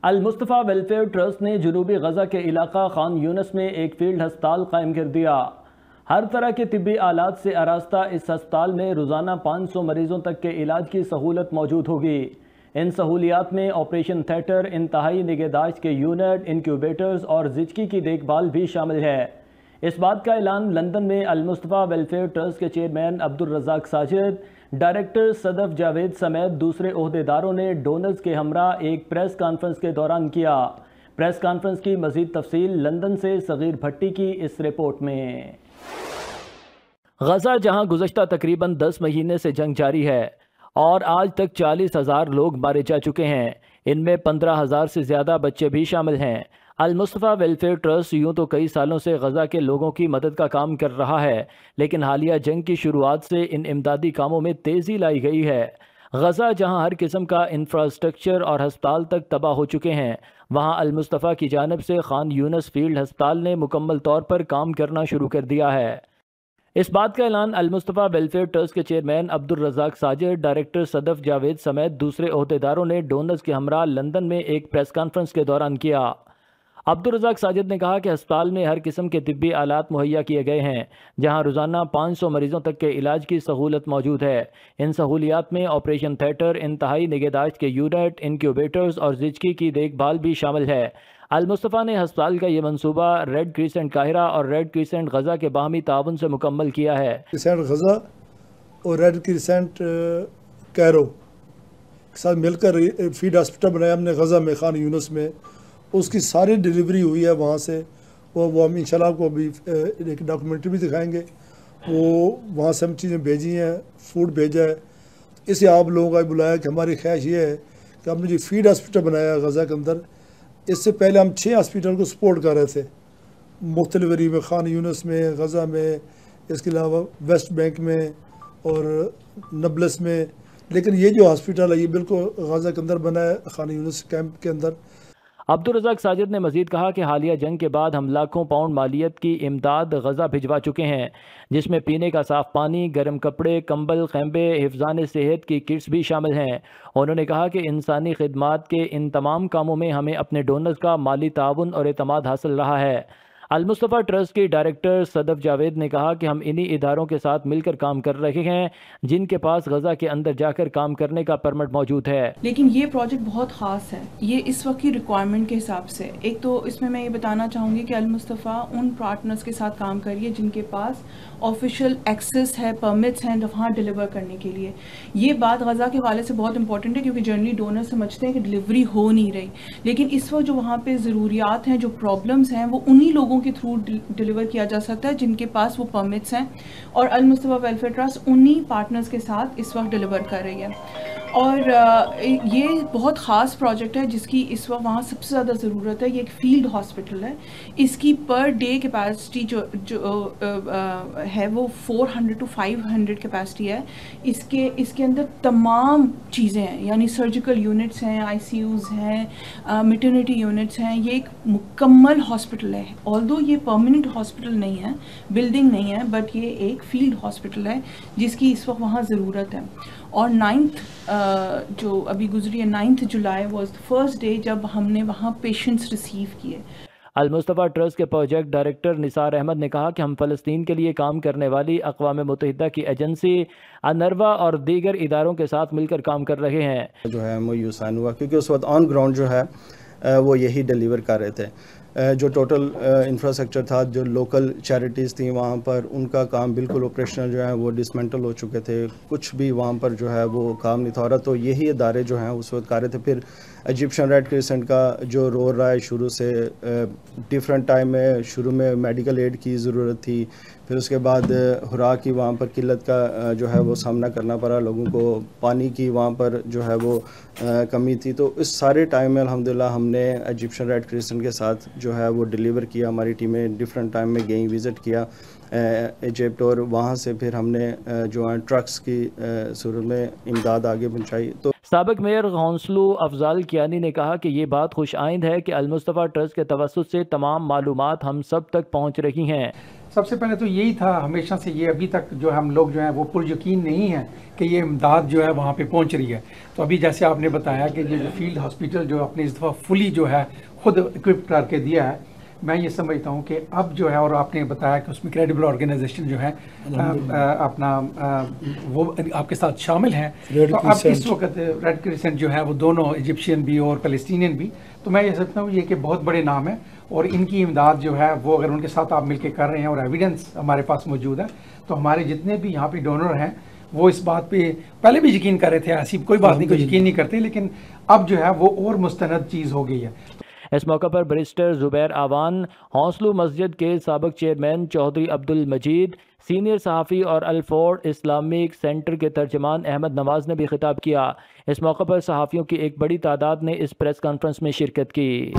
المصطفیٰ welfare trust نے جنوبی غزہ کے علاقہ خان یونس میں ایک فیلڈ ہسپتال قائم کر دیا۔ ہر طرح کے طبی آلات سے آراستہ اس ہسپتال میں روزانہ 500 مریضوں تک کے علاج کی سہولت موجود ہوگی۔ ان سہولیات میں آپریشن تھیٹر، انتہائی نگہداشت کے یونٹ، انکیوبیٹرز اور زچگی کی دیکھ بھال بھی شامل ہے۔ اس بات کا اعلان لندن میں المصطفیٰ ویلفیئر ٹرسٹ کے چیئرمین عبدالرزاق ساجد، ڈائریکٹر صدف جاوید سمیت دوسرے عہدیداروں نے ڈونرز کے ہمراہ ایک پریس کانفرنس کے دوران کیا۔ پریس کانفرنس کی مزید تفصیل لندن سے صغیر بھٹی کی اس رپورٹ میں۔ غزہ جہاں گزشتہ تقریباً 10 مہینے سے جنگ جاری ہے اور آج تک 40,000 لوگ مارے جا چکے ہیں، ان میں 15,000 سے زیادہ بچے بھی شامل ہیں۔ المصطفیٰ ویلفیئر ٹرسٹ یوں تو کئی سالوں سے غزہ کے لوگوں کی مدد کا کام کر رہا ہے، لیکن حالیہ جنگ کی شروعات سے ان امدادی کاموں میں تیزی لائی گئی ہے۔ غزہ جہاں ہر قسم کا انفراسٹرکچر اور ہسپتال تک تباہ ہو چکے ہیں، وہاں المصطفیٰ کی جانب سے خان یونس فیلڈ ہسپتال نے مکمل طور پر کام کرنا شروع کر دیا ہے۔ اس بات کا اعلان المصطفیٰ ویلفیئر ٹرسٹ کے چیئرمین عبدالرزاق ساجد، ڈائریکٹر صدف جاوید سمیت دوسرے عہدیداروں نے ڈونرز کے ہمراہ لندن میں ایک پریس کانفرنس کے دوران کیا۔ عبدالرزاق ساجد نے کہا کہ ہسپتال میں ہر قسم کے طبی آلات مہیا کیے گئے ہیں، جہاں روزانہ 500 مریضوں تک کے علاج کی سہولت موجود ہے۔ ان سہولیات میں آپریشن تھیٹر، انتہائی نگہداشت کے یونٹ، انکیوبیٹرز اور زچگی کی دیکھ بھال بھی شامل ہے۔ المصطفیٰ نے ہسپتال کا یہ منصوبہ ریڈ کریسنٹ قاہرہ اور ریڈ کریسنٹ غزہ کے باہمی تعاون سے مکمل کیا ہے۔ کریسنٹ غزہ اور ریڈ کریسنٹ کیرو کے ساتھ مل کر فیلڈ ہاسپٹل بنایا ہم نے غزہ میں، خان یونس میں۔ اس کی ساری ڈیلیوری ہوئی ہے وہاں سے، وہ ہم انشاءاللہ آپ کو ابھی ایک ڈاکومنٹری بھی دکھائیں گے۔ وہ وہاں سے ہم چیزیں بھیجی ہیں، فوڈ بھیجا ہے۔ اسے آپ لوگوں کا بلایا کہ ہماری خواہش یہ ہے کہ ہم نے جو فیلڈ ہاسپٹل بنایا غزہ کے اندر، اس سے پہلے ہم 6 ہاسپٹل کو سپورٹ کر رہے تھے مختلف ایریے میں، خان یونس میں، غزہ میں، اس کے علاوہ ویسٹ بینک میں اور نبلس میں، لیکن یہ جو ہاسپٹل ہے یہ بالکل غزہ کے اندر بنا ہے، خان یونس کیمپ کے اندر۔ عبدالرزاق ساجد نے مزید کہا کہ حالیہ جنگ کے بعد ہم لاکھوں پاؤنڈ مالیت کی امداد غزہ بھجوا چکے ہیں، جس میں پینے کا صاف پانی، گرم کپڑے، کمبل، خیمے، حفظان صحت کی کٹس بھی شامل ہیں۔ انہوں نے کہا کہ انسانی خدمات کے ان تمام کاموں میں ہمیں اپنے ڈونرز کا مالی تعاون اور اعتماد حاصل رہا ہے۔ المصطفیٰ ٹرسٹ کی ڈائریکٹر صدف جاوید نے کہا کہ ہم انہی اداروں کے ساتھ مل کر کام کر رہے ہیں جن کے پاس غزہ کے اندر جا کر کام کرنے کا پرمٹ موجود ہے۔ لیکن یہ پروجیکٹ بہت خاص ہے، یہ اس وقت کی ریکوائرمنٹ کے حساب سے۔ ایک تو اس میں یہ بتانا چاہوں گی کہ المصطفیٰ ان پارٹنرز کے ساتھ کام کریے جن کے پاس آفیشیل ایکسس ہے، پرمٹس ہیں وہاں ڈیلیور کرنے کے لیے۔ یہ بات غزہ کے حوالے سے بہت امپورٹنٹ ہے کیونکہ جنرلی ڈونر سمجھتے ہیں کہ ڈیلیوری ہو نہیں رہی، لیکن اس وقت جو وہاں پہ ضروریات ہیں، جو پرابلمس ہیں، وہ انہی لوگوں کے تھرو ڈیلیور کیا جا سکتا ہے جن کے پاس وہ پرمٹس ہیں، اور المصطفیٰ ویلفیئر ٹرسٹ انہی پارٹنرز کے ساتھ اس وقت ڈیلیور کر رہی ہے۔ اور یہ بہت خاص پروجیکٹ ہے جس کی اس وقت وہاں سب سے زیادہ ضرورت ہے۔ یہ ایک فیلڈ ہاسپٹل ہے، اس کی پر ڈے کیپیسٹی جو ہے وہ 400 to 500 کیپیسٹی ہے۔ اس کے اندر تمام چیزیں ہیں، یعنی سرجیکل یونٹس ہیں، آئی سی یوز ہیں، میٹرنیٹی یونٹس ہیں۔ یہ ایک مکمل ہاسپٹل ہے، آلدو یہ پرماننٹ ہاسپٹل نہیں ہے، بلڈنگ نہیں ہے، بٹ یہ ایک فیلڈ ہاسپٹل ہے جس کی اس وقت وہاں ضرورت ہے۔ اور 9th جو ابھی گزری ہے، 9 جولائی واز the first day جب ہم نے وہاں پیشنٹس ریسیو کیے۔ المصطفیٰ ٹرسٹ کے پروجیکٹ ڈائریکٹر نثار احمد نے کہا کہ ہم فلسطین کے لیے کام کرنے والی اقوام متحدہ کی ایجنسی انروا اور دیگر اداروں کے ساتھ مل کر کام کر رہے ہیں۔ جو ہے وہ یوسان ہوا کیونکہ اس وقت آن گراؤنڈ جو ہے وہ یہی ڈیلیور کر رہے تھے۔ جو ٹوٹل انفراسٹرکچر تھا، جو لوکل چیریٹیز تھیں وہاں پر، ان کا کام بالکل آپریشنل جو ہے وہ ڈسمنٹل ہو چکے تھے، کچھ بھی وہاں پر جو ہے وہ کام نہیں تھا ہو رہا، تو یہی ادارے جو ہیں اس وقت کر رہے تھے۔ پھر ایجپشن ریڈ کریسنٹ کا جو رول رہا ہے شروع سے، ڈیفرنٹ ٹائم میں شروع میں میڈیکل ایڈ کی ضرورت تھی، پھر اس کے بعد خوراک کی وہاں پر قلت کا جو ہے وہ سامنا کرنا پڑا لوگوں کو، پانی کی وہاں پر جو ہے وہ کمی تھی۔ تو اس سارے ٹائم میں الحمدللہ ہم نے ایجپشن ریڈ کریسنٹ کے ساتھ جو ہے وہ ڈیلیور کیا۔ ہماری ٹیمیں ڈیفرنٹ ٹائم میں گئیں، وزٹ کیا ایجپٹ، اور وہاں سے پھر ہم نے جو ہے ٹرکس کی صورت میں امداد آگے پہنچائی۔ تو سابق میئر غونسلو افضال کیانی نے کہا کہ یہ بات خوش آئند ہے کہ المصطفیٰ ٹرسٹ کے توسط سے تمام معلومات ہم سب تک پہنچ رہی ہیں۔ سب سے پہلے تو یہی تھا ہمیشہ سے، یہ ابھی تک جو ہم لوگ جو ہیں وہ پر یقین نہیں ہیں کہ یہ امداد جو ہے وہاں پہ پہنچ رہی ہے. تو ابھی جیسے آپ نے بتایا کہ یہ جو فیلڈ ہاسپٹل جو اپنے اس دفعہ فلی جو ہے خود اکوپ کر کے دیا ہے، میں یہ سمجھتا ہوں کہ اب جو ہے، اور آپ نے بتایا کہ اس میں کریڈیبل آرگنائزیشن جو ہے اپنا وہ آپ کے ساتھ شامل ہیں، تو اب اس وقت ریڈ کریسنٹ جو ہے وہ دونوں ایجپشین بھی اور فلسطینین بھی، تو میں یہ سمجھتا ہوں یہ کہ بہت بڑے نام ہیں، اور ان کی امداد جو ہے وہ اگر ان کے ساتھ آپ مل کے کر رہے ہیں اور ایویڈنس ہمارے پاس موجود ہے، تو ہمارے جتنے بھی یہاں پہ ڈونر ہیں وہ اس بات پہ پہلے بھی یقین کر رہے تھے، ایسی کوئی بات نہیں، کوئی یقین نہیں کرتے، لیکن اب جو ہے وہ اور مستند چیز ہو گئی ہے. اس موقع پر بیرسٹر زبیر آوان، حوصلو مسجد کے سابق چیئرمین چودھری عبد المجید، سینئر صحافی اور الفورڈ اسلامک سینٹر کے ترجمان احمد نواز نے بھی خطاب کیا. اس موقع پر صحافیوں کی ایک بڑی تعداد نے اس پریس کانفرنس میں شرکت کی.